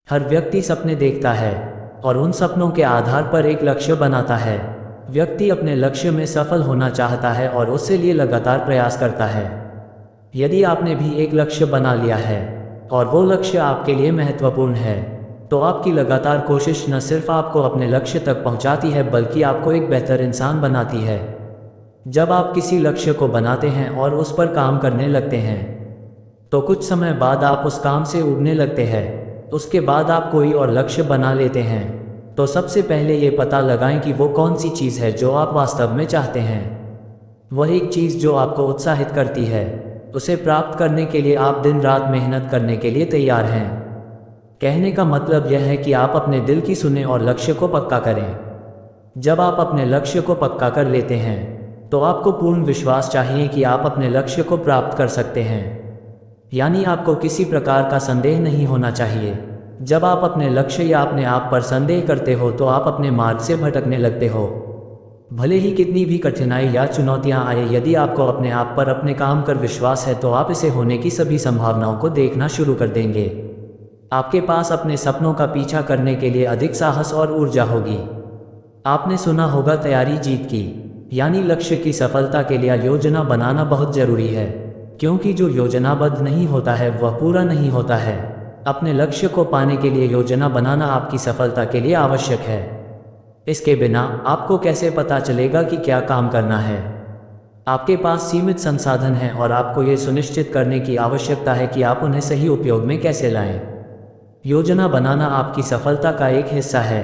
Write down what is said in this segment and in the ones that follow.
हर व्यक्ति सपने देखता है और उन सपनों के आधार पर एक लक्ष्य बनाता है। व्यक्ति अपने लक्ष्य में सफल होना चाहता है और उसके लिए लगातार प्रयास करता है। यदि आपने भी एक लक्ष्य बना लिया है और वो लक्ष्य आपके लिए महत्वपूर्ण है, तो आपकी लगातार कोशिश न सिर्फ आपको अपने लक्ष्य तक पहुंचाती है बल्कि आपको एक बेहतर इंसान बनाती है। जब आप किसी लक्ष्य को बनाते हैं और उस पर काम करने लगते हैं, तो कुछ समय बाद आप उस काम से उबने लगते हैं। उसके बाद आप कोई और लक्ष्य बना लेते हैं। तो सबसे पहले ये पता लगाएं कि वो कौन सी चीज़ है जो आप वास्तव में चाहते हैं। वह एक चीज़ जो आपको उत्साहित करती है। उसे प्राप्त करने के लिए आप दिन रात मेहनत करने के लिए तैयार हैं। कहने का मतलब यह है कि आप अपने दिल की सुने और लक्ष्य को पक्का करें। जब आप अपने लक्ष्य को पक्का कर लेते हैं, तो आपको पूर्ण विश्वास चाहिए कि आप अपने लक्ष्य को प्राप्त कर सकते हैं। यानी आपको किसी प्रकार का संदेह नहीं होना चाहिए। जब आप अपने लक्ष्य या अपने आप पर संदेह करते हो तो आप अपने मार्ग से भटकने लगते हो। भले ही कितनी भी कठिनाई या चुनौतियां आए, यदि आपको अपने आप पर अपने काम कर विश्वास है तो आप इसे होने की सभी संभावनाओं को देखना शुरू कर देंगे। आपके पास अपने सपनों का पीछा करने के लिए अधिक साहस और ऊर्जा होगी। आपने सुना होगा तैयारी जीत की, यानी लक्ष्य की सफलता के लिए योजना बनाना बहुत जरूरी है, क्योंकि जो योजनाबद्ध नहीं होता है वह पूरा नहीं होता है। अपने लक्ष्य को पाने के लिए योजना बनाना आपकी सफलता के लिए आवश्यक है। इसके बिना आपको कैसे पता चलेगा कि क्या काम करना है। आपके पास सीमित संसाधन हैं और आपको ये सुनिश्चित करने की आवश्यकता है कि आप उन्हें सही उपयोग में कैसे लाएं। योजना बनाना आपकी सफलता का एक हिस्सा है।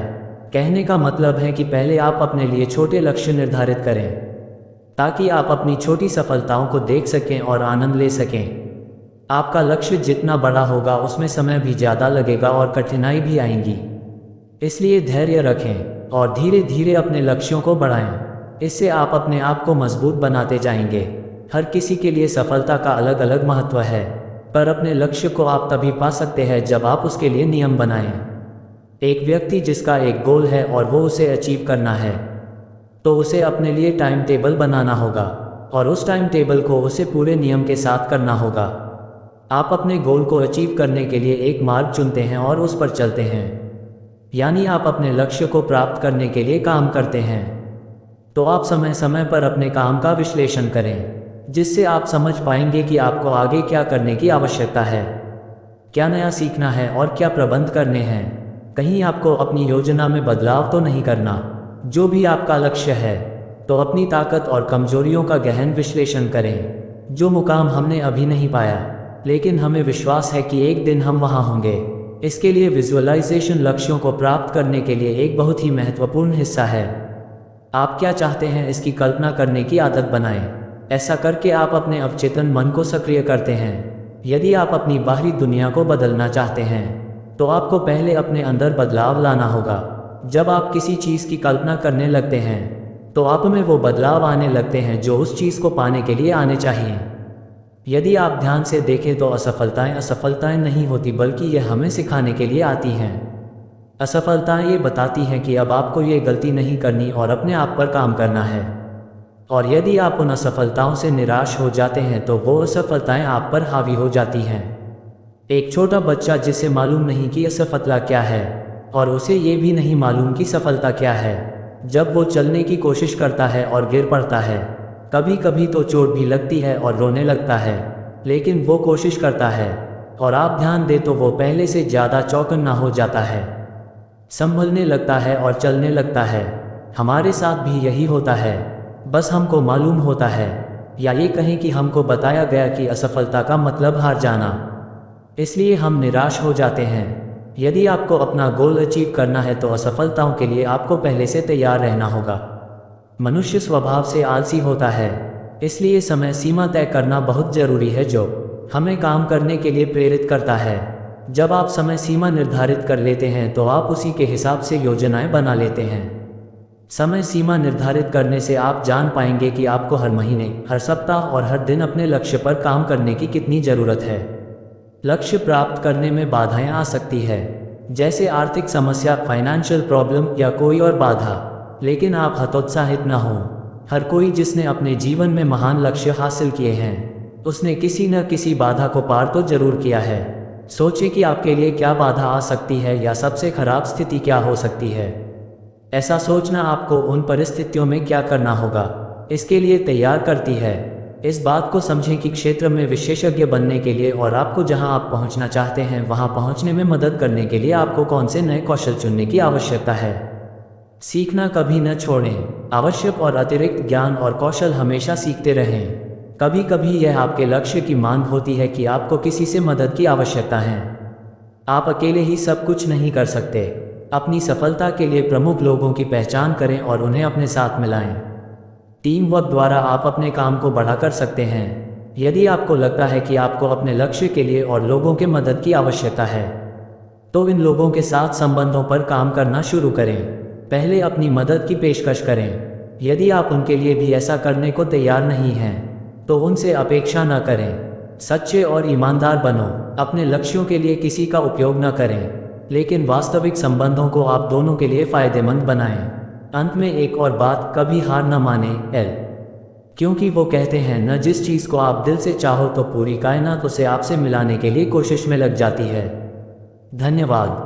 कहने का मतलब है कि पहले आप अपने लिए छोटे लक्ष्य निर्धारित करें, ताकि आप अपनी छोटी सफलताओं को देख सकें और आनंद ले सकें। आपका लक्ष्य जितना बड़ा होगा उसमें समय भी ज़्यादा लगेगा और कठिनाई भी आएंगी। इसलिए धैर्य रखें और धीरे धीरे अपने लक्ष्यों को बढ़ाएं। इससे आप अपने आप को मजबूत बनाते जाएंगे। हर किसी के लिए सफलता का अलग अलग महत्व है, पर अपने लक्ष्य को आप तभी पा सकते हैं जब आप उसके लिए नियम बनाएं। एक व्यक्ति जिसका एक गोल है और वो उसे अचीव करना है, तो उसे अपने लिए टाइम टेबल बनाना होगा और उस टाइम टेबल को उसे पूरे नियम के साथ करना होगा। आप अपने गोल को अचीव करने के लिए एक मार्ग चुनते हैं और उस पर चलते हैं, यानी आप अपने लक्ष्य को प्राप्त करने के लिए काम करते हैं। तो आप समय समय पर अपने काम का विश्लेषण करें, जिससे आप समझ पाएंगे कि आपको आगे क्या करने की आवश्यकता है, क्या नया सीखना है और क्या प्रबंध करने हैं। कहीं आपको अपनी योजना में बदलाव तो नहीं करना। जो भी आपका लक्ष्य है, तो अपनी ताकत और कमजोरियों का गहन विश्लेषण करें। जो मुकाम हमने अभी नहीं पाया, लेकिन हमें विश्वास है कि एक दिन हम वहां होंगे। इसके लिए विजुअलाइजेशन लक्ष्यों को प्राप्त करने के लिए एक बहुत ही महत्वपूर्ण हिस्सा है। आप क्या चाहते हैं इसकी कल्पना करने की आदत बनाएं। ऐसा करके आप अपने अवचेतन मन को सक्रिय करते हैं। यदि आप अपनी बाहरी दुनिया को बदलना चाहते हैं, तो आपको पहले अपने अंदर बदलाव लाना होगा। जब आप किसी चीज़ की कल्पना करने लगते हैं, तो आप में वो बदलाव आने लगते हैं जो उस चीज़ को पाने के लिए आने चाहिए। यदि आप ध्यान से देखें तो असफलताएं नहीं होती, बल्कि यह हमें सिखाने के लिए आती हैं। असफलताएं ये बताती हैं कि अब आपको ये गलती नहीं करनी और अपने आप पर काम करना है। और यदि आप उन असफलताओं से निराश हो जाते हैं, तो वो असफलताएं आप पर हावी हो जाती हैं। एक छोटा बच्चा जिसे मालूम नहीं कि असफलता क्या है और उसे ये भी नहीं मालूम कि सफलता क्या है, जब वो चलने की कोशिश करता है और गिर पड़ता है, कभी कभी तो चोट भी लगती है और रोने लगता है, लेकिन वो कोशिश करता है और आप ध्यान दें तो वो पहले से ज़्यादा चौकन्ना हो जाता है, संभलने लगता है और चलने लगता है। हमारे साथ भी यही होता है, बस हमको मालूम होता है, या ये कहें कि हमको बताया गया कि असफलता का मतलब हार जाना, इसलिए हम निराश हो जाते हैं। यदि आपको अपना गोल अचीव करना है, तो असफलताओं के लिए आपको पहले से तैयार रहना होगा। मनुष्य स्वभाव से आलसी होता है, इसलिए समय सीमा तय करना बहुत जरूरी है, जो हमें काम करने के लिए प्रेरित करता है। जब आप समय सीमा निर्धारित कर लेते हैं, तो आप उसी के हिसाब से योजनाएं बना लेते हैं। समय सीमा निर्धारित करने से आप जान पाएंगे कि आपको हर महीने, हर सप्ताह और हर दिन अपने लक्ष्य पर काम करने की कितनी ज़रूरत है। लक्ष्य प्राप्त करने में बाधाएं आ सकती है, जैसे आर्थिक समस्या, फाइनेंशियल प्रॉब्लम या कोई और बाधा, लेकिन आप हतोत्साहित न हों। हर कोई जिसने अपने जीवन में महान लक्ष्य हासिल किए हैं, उसने किसी न किसी बाधा को पार तो जरूर किया है। सोचिए कि आपके लिए क्या बाधा आ सकती है या सबसे खराब स्थिति क्या हो सकती है। ऐसा सोचना आपको उन परिस्थितियों में क्या करना होगा इसके लिए तैयार करती है। इस बात को समझें कि क्षेत्र में विशेषज्ञ बनने के लिए और आपको जहां आप पहुंचना चाहते हैं वहां पहुंचने में मदद करने के लिए आपको कौन से नए कौशल चुनने की आवश्यकता है। सीखना कभी न छोड़ें। आवश्यक और अतिरिक्त ज्ञान और कौशल हमेशा सीखते रहें। कभी कभी यह आपके लक्ष्य की मांग होती है कि आपको किसी से मदद की आवश्यकता है। आप अकेले ही सब कुछ नहीं कर सकते। अपनी सफलता के लिए प्रमुख लोगों की पहचान करें और उन्हें अपने साथ मिलाएं। टीम वर्क द्वारा आप अपने काम को बढ़ा कर सकते हैं। यदि आपको लगता है कि आपको अपने लक्ष्य के लिए और लोगों के मदद की आवश्यकता है तो इन लोगों के साथ संबंधों पर काम करना शुरू करें। पहले अपनी मदद की पेशकश करें। यदि आप उनके लिए भी ऐसा करने को तैयार नहीं हैं तो उनसे अपेक्षा न करें। सच्चे और ईमानदार बनो। अपने लक्ष्यों के लिए किसी का उपयोग न करें लेकिन वास्तविक संबंधों को आप दोनों के लिए फायदेमंद बनाएं। अंत में एक और बात, कभी हार न माने क्योंकि वो कहते हैं न जिस चीज़ को आप दिल से चाहो तो पूरी कायनात उसे आपसे मिलाने के लिए कोशिश में लग जाती है। धन्यवाद।